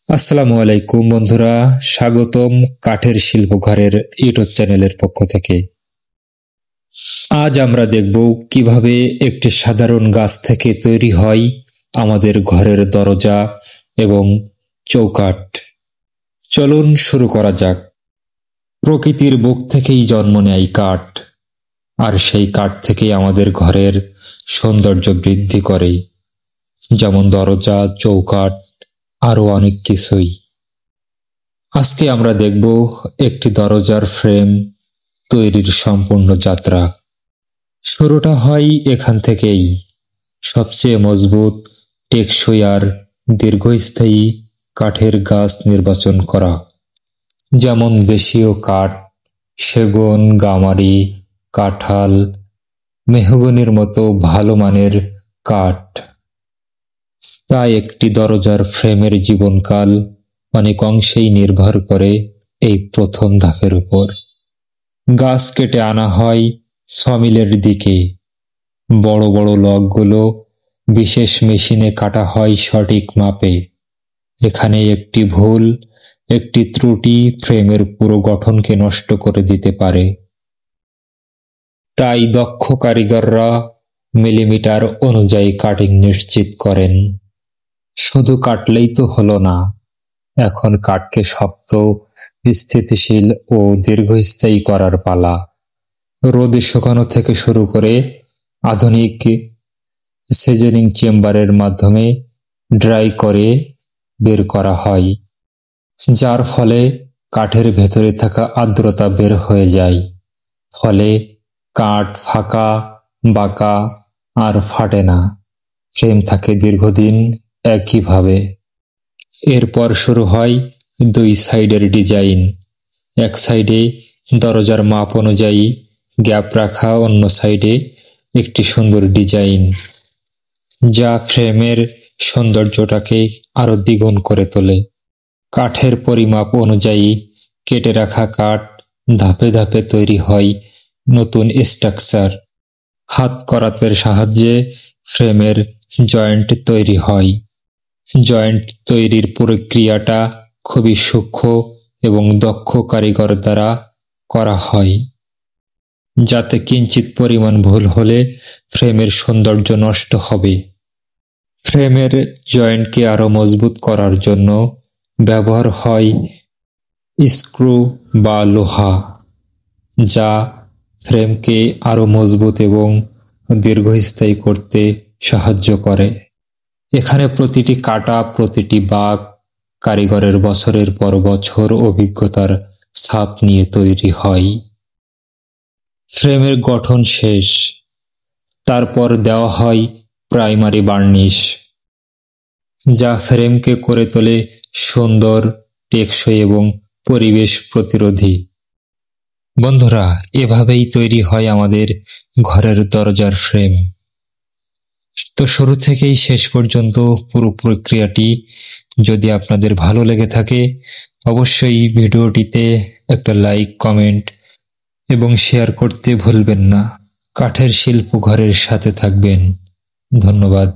আসসালামু আলাইকুম বন্ধুরা, স্বাগতম কাঠের শিল্প ঘরের ইউটিউব চ্যানেলের পক্ষ থেকে। আজ আমরা দেখব কিভাবে একটি সাধারণ গাছ থেকে তৈরি হয় আমাদের ঘরের দরজা এবং চৌকাঠ। চলুন শুরু করা যাক। প্রকৃতির বুক থেকেই জন্ম নেয় কাঠ, আর সেই কাঠ থেকেই আমাদের ঘরের সৌন্দর্য বৃদ্ধি করে, যেমন দরজা, চৌকাঠ, আরো অনেক কিছুই। আজকে আমরা দেখব একটি দরজার ফ্রেম তৈরির সম্পূর্ণ যাত্রা। শুরুটা হয় এখান থেকেই, সবচেয়ে মজবুত, টেকসই আর দীর্ঘস্থায়ী কাঠের গাছ নির্বাচন করা, যেমন দেশীয় কাঠ, সেগুন, গামারি, কাঁঠাল, মেহগনির মতো ভালো মানের কাঠ। তাই একটি দরজার ফ্রেমের জীবনকাল অনেক অংশেই নির্ভর করে এই প্রথম ধাপের উপর। গাছ কেটে আনা হয় সমিলের দিকে। বড় বড় লগগুলো বিশেষ মেশিনে কাটা হয় সঠিক মাপে। এখানে একটি ভুল, একটি ত্রুটি ফ্রেমের পুরো গঠনকে নষ্ট করে দিতে পারে। তাই দক্ষ কারিগররা মিলিমিটার অনুযায়ী কাটিং নিশ্চিত করেন। শুধু কাটলেই তো হলো না, এখন কাঠকে শক্ত, স্থিতিশীল ও দীর্ঘস্থায়ী করার পালা। রোদে শুকানো থেকে শুরু করে আধুনিক সিজনিং চেম্বারের মাধ্যমে ড্রাই করে বের করা হয়, যার ফলে কাঠের ভেতরে থাকা আর্দ্রতা বের হয়ে যায়। ফলে কাঠ ফাঁকা, বাঁকা আর ফাটে না, ফ্রেম থাকে দীর্ঘদিন একইভাবে। এরপর শুরু হয় দুই সাইডের ডিজাইন। এক সাইডে দরজার মাপ অনুযায়ী গ্যাপ রাখা, অন্য সাইডে একটি সুন্দর ডিজাইন, যা ফ্রেমের সৌন্দর্যটাকে আরো দ্বিগুণ করে তোলে। কাঠের পরিমাপ অনুযায়ী কেটে রাখা কাঠ ধাপে ধাপে তৈরি হয় নতুন স্ট্রাকচার। হাত করাতের সাহায্যে ফ্রেমের জয়েন্ট তৈরি হয়। জয়েন্ট তৈরির প্রক্রিয়াটা খুবই সূক্ষ্ম এবং দক্ষ কারিগর দ্বারা করা হয়, যাতে কিঞ্চিত পরিমাণ ভুল হলে ফ্রেমের সৌন্দর্য নষ্ট হবে। ফ্রেমের জয়েন্টকে আরো মজবুত করার জন্য ব্যবহার হয় স্ক্রু বা লোহা, যা ফ্রেমকে আরো মজবুত এবং দীর্ঘস্থায়ী করতে সাহায্য করে। এখানে প্রতিটি কাটা, প্রতিটি বাঁক কারিগরের বছরের পর বছর অভিজ্ঞতার ছাপ নিয়ে তৈরি হয়। ফ্রেমের গঠন শেষ, তারপর দেওয়া হয় প্রাইমারি বার্নিশ, যা ফ্রেমকে করে তোলে সুন্দর, টেকসই এবং পরিবেশ প্রতিরোধী। বন্ধুরা, এভাবেই তৈরি হয় আমাদের ঘরের দরজার ফ্রেম। তো শুরু থেকেই শেষ পর্যন্ত পুরো প্রক্রিয়াটি যদি আপনাদের ভালো লেগে থাকে, অবশ্যই ভিডিওটিতে একটা লাইক, কমেন্ট এবং শেয়ার করতে ভুলবেন না। কাঠের শিল্প ঘরের সাথে থাকবেন। ধন্যবাদ।